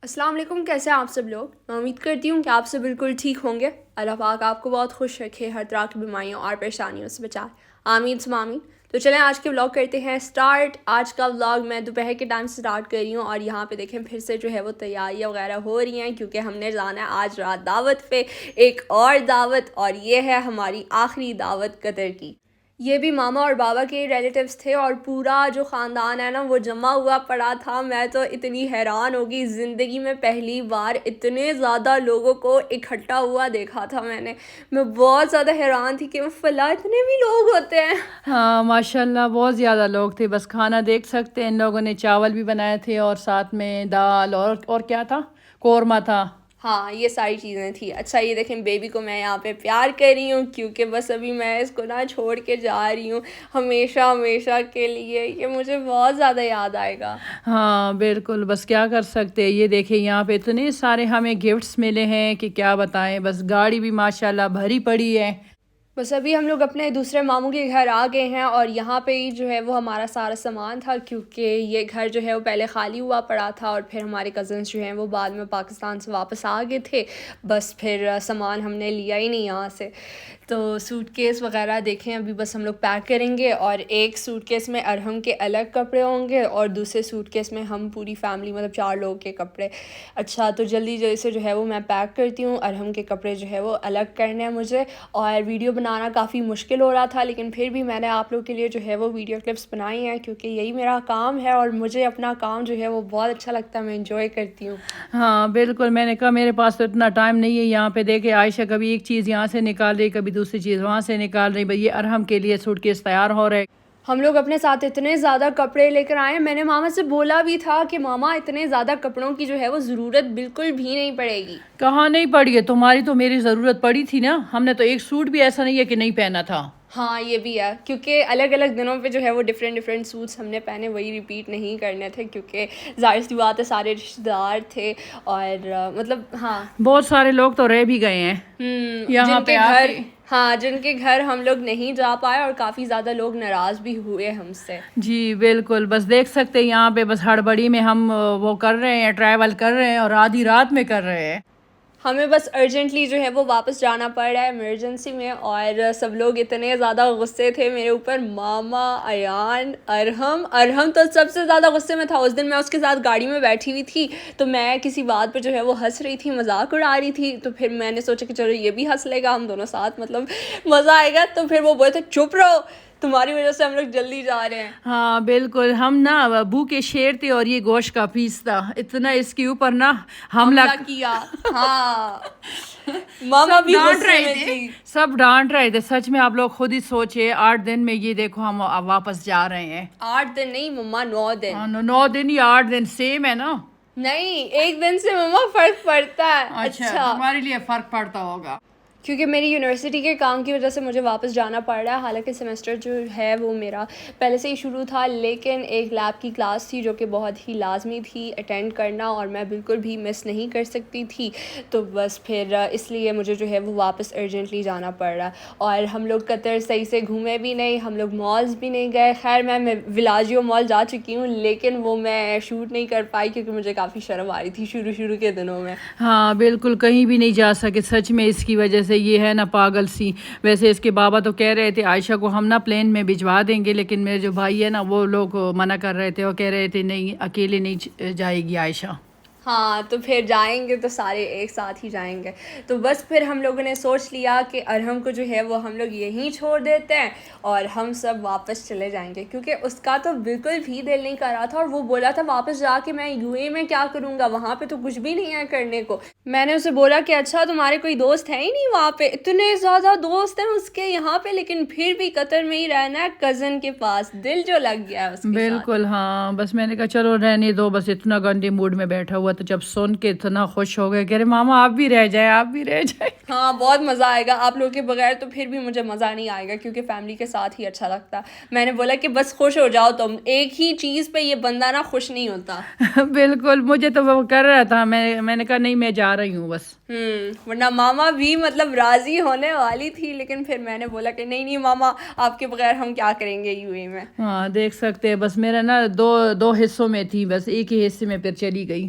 السلام علیکم، کیسے ہیں آپ سب لوگ؟ میں امید کرتی ہوں کہ آپ سب بالکل ٹھیک ہوں گے۔ اللہ پاک آپ کو بہت خوش رکھے، ہر طرح کی بیماریوں اور پریشانیوں سے بچائے، آمین ثم آمین۔ تو چلیں آج کے ولاگ کرتے ہیں سٹارٹ۔ آج کا ولاگ میں دوپہر کے ٹائم سے سٹارٹ کر رہی ہوں، اور یہاں پہ دیکھیں پھر سے جو ہے وہ تیاریاں وغیرہ ہو رہی ہیں، کیونکہ ہم نے جانا ہے آج رات دعوت پہ، ایک اور دعوت، اور یہ ہے ہماری آخری دعوت قطر کی۔ یہ بھی ماما اور بابا کے ریلیٹیوز تھے، اور پورا جو خاندان ہے نا وہ جمع ہوا پڑا تھا۔ میں تو اتنی حیران ہوگی، زندگی میں پہلی بار اتنے زیادہ لوگوں کو اکٹھا ہوا دیکھا تھا میں بہت زیادہ حیران تھی کہ فلاں اتنے بھی لوگ ہوتے ہیں۔ ہاں ماشاء اللہ بہت زیادہ لوگ تھے، بس کھانا دیکھ سکتے ہیں، ان لوگوں نے چاول بھی بنائے تھے اور ساتھ میں دال اور کیا تھا، قورمہ تھا۔ ہاں یہ ساری چیزیں تھیں۔ اچھا یہ دیکھیں بیبی کو میں یہاں پہ پیار کر رہی ہوں، کیونکہ بس ابھی میں اس کو نہ چھوڑ کے جا رہی ہوں ہمیشہ ہمیشہ کے لیے، یہ مجھے بہت زیادہ یاد آئے گا۔ ہاں بالکل، بس کیا کر سکتے ہیں۔ یہ دیکھیں یہاں پہ اتنے سارے ہمیں گفٹس ملے ہیں کہ کیا بتائیں، بس گاڑی بھی ماشاء اللہ بھری پڑی ہے۔ بس ابھی ہم لوگ اپنے دوسرے ماموں کے گھر آ گئے ہیں، اور یہاں پہ ہی جو ہے وہ ہمارا سارا سامان تھا، کیونکہ یہ گھر جو ہے وہ پہلے خالی ہوا پڑا تھا، اور پھر ہمارے کزنس جو ہیں وہ بعد میں پاکستان سے واپس آ گئے تھے، بس پھر سامان ہم نے لیا ہی نہیں یہاں سے۔ تو سوٹ کیس وغیرہ دیکھیں ابھی بس ہم لوگ پیک کریں گے، اور ایک سوٹ کیس میں ارہم کے الگ کپڑے ہوں گے، اور دوسرے سوٹ کیس میں ہم پوری فیملی مطلب 4 لوگ کے کپڑے۔ اچھا تو جلدی جلدی سے جو ہے وہ میں پیک کرتی ہوں، ارہم کے کپڑے جو ہے وہ الگ کرنے ہیں مجھے، اور ویڈیو بنانا کافی مشکل ہو رہا تھا، لیکن پھر بھی میں نے آپ لوگوں کے لیے جو ہے وہ ویڈیو کلپس بنائی ہیں، کیونکہ یہی میرا کام ہے، اور مجھے اپنا کام جو ہے وہ بہت اچھا لگتا ہے، میں انجوائے کرتی ہوں۔ ہاں بالکل، میں نے کہا میرے پاس تو اتنا ٹائم نہیں ہے۔ یہاں پہ دیکھے عائشہ کبھی ایک چیز یہاں سے نکال رہی، کبھی دوسری چیز وہاں سے نکال رہی، بھئی یہ ارہم کے لیے سوٹ کیس تیار ہو رہے۔ ہم لوگ اپنے ساتھ اتنے زیادہ کپڑے لے کر آئے ہیں، میں نے ماما سے بولا بھی تھا کہ ماما اتنے زیادہ کپڑوں کی جو ہے وہ ضرورت بالکل بھی نہیں پڑے گی۔ کہاں نہیں پڑی ہے، تمہاری تو میری ضرورت پڑی تھی نا، ہم نے تو ایک سوٹ بھی ایسا نہیں ہے کہ نہیں پہنا تھا۔ ہاں یہ بھی ہے، کیونکہ الگ الگ دنوں پہ جو ہے وہ ڈفرینٹ سوٹس ہم نے پہنے، وہی ریپیٹ نہیں کرنے تھے، کیونکہ ظاہر سی بات ہے سارے رشتہ دار تھے، اور مطلب ہاں بہت سارے لوگ تو رہ بھی گئے ہیں یہاں جن پہ کے آ گھر، کے۔ ہاں جن کے گھر ہم لوگ نہیں جا پائے، اور کافی زیادہ لوگ ناراض بھی ہوئے ہم سے۔ جی بالکل، بس دیکھ سکتے ہیں یہاں پہ بس ہڑبڑی میں ہم وہ کر رہے ہیں، ٹریول کر رہے ہیں، اور آدھی رات میں کر رہے ہیں۔ ہمیں بس ارجنٹلی جو ہے وہ واپس جانا پڑ رہا ہے ایمرجنسی میں، اور سب لوگ اتنے زیادہ غصے تھے میرے اوپر، ماما، ایان، ارہم تو سب سے زیادہ غصے میں تھا۔ اس دن میں اس کے ساتھ گاڑی میں بیٹھی ہوئی تھی، تو میں کسی بات پہ جو ہے وہ ہنس رہی تھی، مذاق اڑا رہی تھی، تو پھر میں نے سوچا کہ چلو یہ بھی ہنس لے گا، ہم دونوں ساتھ مطلب مزہ آئے گا، تو پھر وہ بولے تھے چپ رہو، تمہاری وجہ سے ہم لوگ جلدی جا رہے ہیں۔ ہاں بالکل، ہم نا بھوکے شیر تھے اور یہ گوشت کا پیس تھا، اتنا اس کے اوپر نا حملہ کیا، ہاں ماما بھی غصے میں تھی۔ سب ڈانٹ رہے تھے۔ سچ میں آپ لوگ خود ہی سوچے، 8 دن میں یہ دیکھو ہم واپس جا رہے ہیں۔ 8 دن نہیں مما، 9 دن۔ 9 دن یا 8 دن سیم ہے نا؟ نہیں، 1 دن سے مما فرق پڑتا ہے۔ اچھا تمہارے لیے فرق پڑتا ہوگا، کیونکہ میری یونیورسٹی کے کام کی وجہ سے مجھے واپس جانا پڑ رہا ہے، حالانکہ سیمسٹر جو ہے وہ میرا پہلے سے ہی شروع تھا، لیکن ایک لیب کی کلاس تھی جو کہ بہت ہی لازمی تھی اٹینڈ کرنا، اور میں بالکل بھی مس نہیں کر سکتی تھی، تو بس پھر اس لیے مجھے جو ہے وہ واپس ارجنٹلی جانا پڑ رہا ہے۔ اور ہم لوگ قطر صحیح سے گھومے بھی نہیں، ہم لوگ مالز بھی نہیں گئے۔ خیر میں ولاجیو مال جا چکی ہوں، لیکن وہ میں شوٹ نہیں کر پائی، کیونکہ مجھے کافی شرم آ رہی تھی شروع کے دنوں میں۔ ہاں بالکل، کہیں بھی نہیں جا سکے سچ میں، اس کی وجہ سے یہ ہے نا پاگل سی۔ ویسے اس کے بابا تو کہہ رہے تھے عائشہ کو ہم نا پلین میں بھجوا دیں گے، لیکن میرے جو بھائی ہے نا وہ لوگ منع کر رہے تھے، وہ کہہ رہے تھے نہیں اکیلے نہیں جائے گی عائشہ۔ ہاں تو پھر جائیں گے تو سارے ایک ساتھ ہی جائیں گے، تو بس پھر ہم لوگوں نے سوچ لیا کہ ارہم کو جو ہے وہ ہم لوگ یہیں چھوڑ دیتے ہیں، اور ہم سب واپس چلے جائیں گے، کیونکہ اس کا تو بالکل بھی دل نہیں کر رہا تھا، اور وہ بولا تھا واپس جا کے میں یو اے میں کیا کروں گا، وہاں پہ تو کچھ بھی نہیں ہے کرنے کو۔ میں نے اسے بولا کہ اچھا تمہارے کوئی دوست ہے ہی نہیں وہاں پہ؟ اتنے زیادہ دوست ہیں اس کے یہاں پہ، لیکن پھر بھی قطر میں ہی رہنا ہے کزن کے پاس، دل جو لگ گیا ہے اس کے ساتھ۔ بالکل ہاں، بس میں نے کہا چلو رہنے دو، بس اتنا گندے موڈ میں بیٹھا ہوا، تو جب سن کے اتنا خوش ہو گئے، کہہ رہے ماما آپ بھی رہ جائیں، آپ بھی رہ جائیں۔ ہاں بہت مزہ آئے گا، آپ لوگوں کے بغیر تو پھر بھی مجھے مزہ نہیں آئے گا، کیونکہ فیملی کے ساتھ ہی اچھا لگتا ہے۔ میں نے بولا کہ بس خوش ہو جاؤ تم، ایک ہی چیز پہ یہ بندہ نا خوش نہیں ہوتا۔ بالکل، مجھے تو وہ کر رہا تھا، میں نے کہا نہیں میں جا رہی ہوں بس۔ ورنہ ماما بھی مطلب راضی ہونے والی تھی، لیکن پھر میں نے بولا کہ نہیں ماما، آپ کے بغیر ہم کیا کریں گے یو اے میں۔ ہاں دیکھ سکتے ہیں، بس میرا نا دو حصوں میں تھی، بس ایک ہی حصے میں پھر چلی گئی۔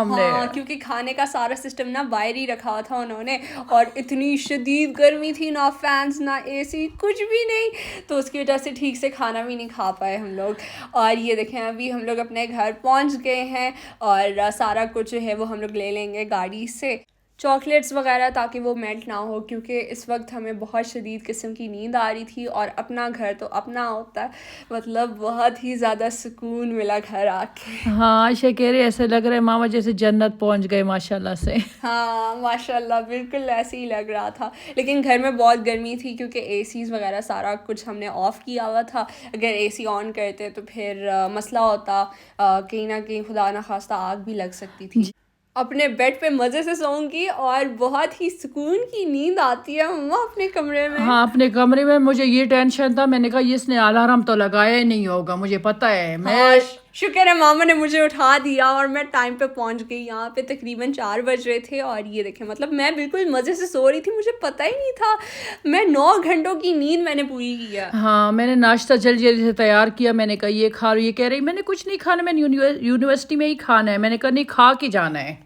ہم نے. ہاں کیونکہ کھانے کا سارا سسٹم نا باہر ہی رکھا ہوا تھا انہوں نے, اور اتنی شدید گرمی تھی, نہ فینس نہ اے سی کچھ بھی نہیں, تو اس کی وجہ سے ٹھیک سے کھانا بھی نہیں کھا پائے ہم لوگ. اور یہ دیکھیں ابھی ہم لوگ اپنے گھر پہنچ گئے ہیں, اور سارا کچھ جو ہے وہ ہم لوگ لے لیں گے گاڑی سے, چاکلیٹس وغیرہ, تاکہ وہ میلٹ نہ ہو, کیونکہ اس وقت ہمیں بہت شدید قسم کی نیند آ رہی تھی, اور اپنا گھر تو اپنا ہوتا ہے, مطلب بہت ہی زیادہ سکون ملا گھر آ کے. ہاں عائشہ کہہ رہے ایسے لگ رہا ہے ماما جیسے جنت پہنچ گئے ماشاء اللہ سے. ہاں ماشاء اللہ بالکل ایسے ہی لگ رہا تھا, لیکن گھر میں بہت گرمی تھی کیونکہ اے سیز وغیرہ سارا کچھ ہم نے آف کیا ہوا تھا. اگر اے سی آن کرتے تو پھر مسئلہ ہوتا, کہیں نہ کہیں خدا نخواستہ آگ بھی لگ سکتی تھی. اپنے بیڈ پہ مزے سے سوؤں گی, اور بہت ہی سکون کی نیند آتی ہے مما اپنے کمرے میں. ہاں اپنے کمرے میں. مجھے یہ ٹینشن تھا, میں نے کہا اس نے الارم تو لگایا ہی نہیں ہوگا, مجھے پتا ہے. میں شکر ہے ماما نے مجھے اٹھا دیا, اور میں ٹائم پہ پہنچ گئی. یہاں پہ تقریباً 4 بج رہے تھے, اور یہ دیکھیں مطلب میں بالکل مزے سے سو رہی تھی, مجھے پتہ ہی نہیں تھا. میں 9 گھنٹوں کی نیند میں نے پوری کی ہے. ہاں میں نے ناشتہ جلدی جلدی سے تیار کیا. میں نے کہا یہ کھا لو. یہ کہہ رہی میں نے کچھ نہیں کھانا, میں نے یونیورسٹی میں ہی کھانا ہے. میں نے کہا نہیں کھا کے جانا ہے.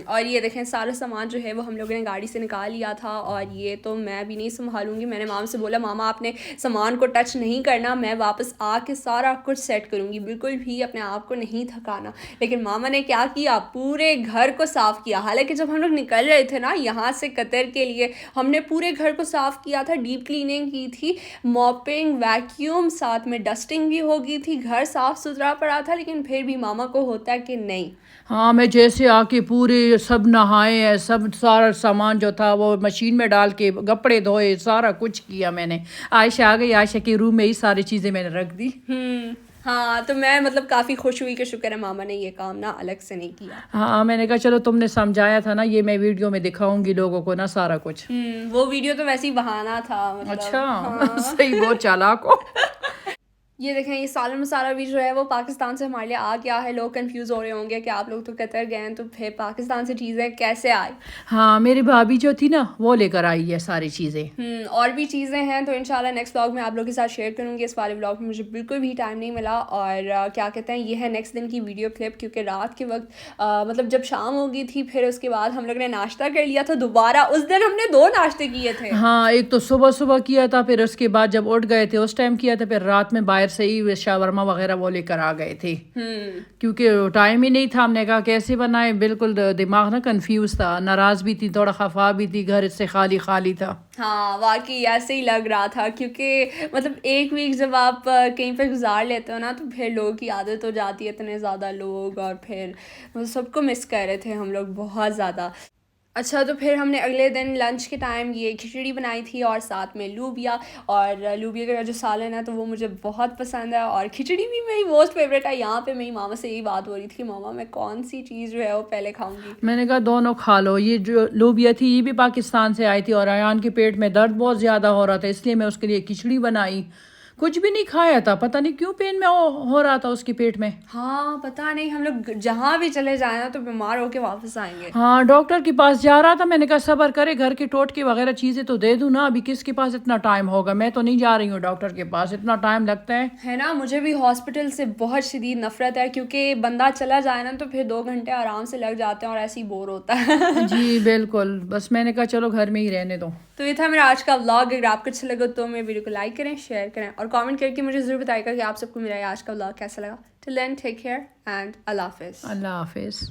اور یہ دیکھیں سارا سامان جو ہے وہ ہم لوگوں نے گاڑی سے نکال لیا تھا, اور یہ تو میں بھی نہیں سنبھالوں گی. میں نے ماما سے بولا ماما آپ نے سامان کو ٹچ نہیں کرنا, میں واپس آ کے سارا کچھ سیٹ کروں گی, بالکل بھی اپنے آپ کو نہیں تھکانا. لیکن ماما نے کیا کیا, پورے گھر کو صاف کیا. حالانکہ جب ہم لوگ نکل رہے تھے نا یہاں سے قطر کے لیے, ہم نے پورے گھر کو صاف کیا تھا, ڈیپ کلیننگ کی تھی, موپنگ, ویکیوم, ساتھ میں ڈسٹنگ بھی ہو گئی تھی, گھر صاف ستھرا پڑا تھا. لیکن پھر بھی ماما کو ہوتا ہے کہ نہیں. ہاں میں جیسے آ کے پورے سب نہائے ہیں, سب سارا سامان جو تھا وہ مشین میں ڈال کے کپڑے دھوئے, سارا کچھ کیا میں نے. عائشہ آ گئی, عائشہ کے روم میں ہی ساری چیزیں میں نے رکھ دی. ہاں تو میں مطلب کافی خوش ہوئی کہ شکر ہے ماما نے یہ کام نا الگ سے نہیں کیا. ہاں میں نے کہا چلو تم نے سمجھایا تھا نا, یہ میں ویڈیو میں دکھاؤں گی لوگوں کو نا سارا کچھ. وہ ویڈیو تو ویسے ہی بہانا تھا. اچھا صحیح, بہت چالاک ہو. یہ دیکھیں یہ سالن مسالہ بھی جو ہے وہ پاکستان سے ہمارے لیے آ گیا ہے. لوگ کنفیوز ہو رہے ہوں گے کہ آپ لوگ تو قطر گئے ہیں, تو پھر پاکستان سے چیزیں کیسے آئی. ہاں میری بھابھی جو تھی نا وہ لے کر آئی ہے ساری چیزیں. اور بھی چیزیں ہیں, تو انشاءاللہ نیکسٹ ولاگ میں آپ لوگوں کے ساتھ شیئر کروں گی. اس والے ولاگ میں مجھے بالکل بھی ٹائم نہیں ملا, اور کیا کہتے ہیں یہ ہے نیکسٹ دن کی ویڈیو کلپ, کیونکہ رات کے وقت مطلب جب شام ہو گئی تھی, پھر اس کے بعد ہم لوگ نے ناشتہ کر لیا تھا دوبارہ. اس دن ہم نے 2 ناشتے کیے تھے. ہاں ایک تو صبح کیا تھا, پھر اس کے بعد جب اٹھ گئے تھے اس ٹائم کیا تھا, پھر رات میں باہر سے ہی شاورما وغیرہ وہ لے کر آ گئے تھے, کیونکہ ٹائم ہی نہیں تھا. ہم نے کہا کیسے بنائے, بالکل دماغ نا کنفیوز تھا, ناراض بھی تھی, تھوڑا خفا بھی تھی, گھر سے خالی خالی تھا. ہاں واقعی ایسے ہی لگ رہا تھا, کیونکہ مطلب ایک ویک جب آپ کہیں پہ گزار لیتے ہو نا, تو پھر لوگوں کی عادت ہو جاتی ہے, اتنے زیادہ لوگ, اور پھر سب کو مس کر رہے تھے ہم لوگ بہت زیادہ. اچھا تو پھر ہم نے اگلے دن لنچ کے ٹائم یہ کھچڑی بنائی تھی, اور ساتھ میں لوبیا, اور لوبیا کا جو سالن ہے تو وہ مجھے بہت پسند ہے, اور کھچڑی بھی میری موسٹ فیوریٹ ہے. یہاں پہ میری ماما سے یہی بات ہو رہی تھی کہ ماما میں کون سی چیز جو ہے وہ پہلے کھاؤں گی. میں نے کہا دونوں کھا لو. یہ جو لوبیا تھی یہ بھی پاکستان سے آئی تھی, اور ایان کے پیٹ میں درد بہت زیادہ ہو رہا تھا, اس لیے میں اس کے لیے کھچڑی بنائی. کچھ بھی نہیں کھایا تھا, پتہ نہیں کیوں پین میں ہو رہا تھا اس کے پیٹ میں. ہاں پتہ نہیں, ہم لوگ جہاں بھی چلے جائیں نا تو بیمار ہو کے واپس آئیں گے. ہاں ڈاکٹر کے پاس جا رہا تھا, میں نے کہا صبر کرے, گھر کے ٹوٹکے وغیرہ چیزیں تو دے دوں نا, ابھی کس کے پاس اتنا ٹائم ہوگا. میں تو نہیں جا رہی ہوں ڈاکٹر کے پاس, اتنا ٹائم لگتا ہے نا. مجھے بھی ہاسپٹل سے بہت شدید نفرت ہے, کیونکہ بندہ چلا جائے نا تو پھر 2 گھنٹے آرام سے لگ جاتے ہیں, اور ایسے ہی بور ہوتا ہے. جی بالکل, بس میں نے کہا چلو گھر میں ہی رہنے دو. تو یہ تھا میرا آج کا ولاگ. اگر آپ کو اچھا لگا تو میرے ویڈیو کو لائک کریں, شیئر کریں, اور کامنٹ کر کے مجھے ضرور بتائے گا کہ آپ سب کو میرا آج کا ولاگ کیسا لگا. ٹل دین ٹیک کیئر اینڈ اللہ حافظ. اللہ حافظ.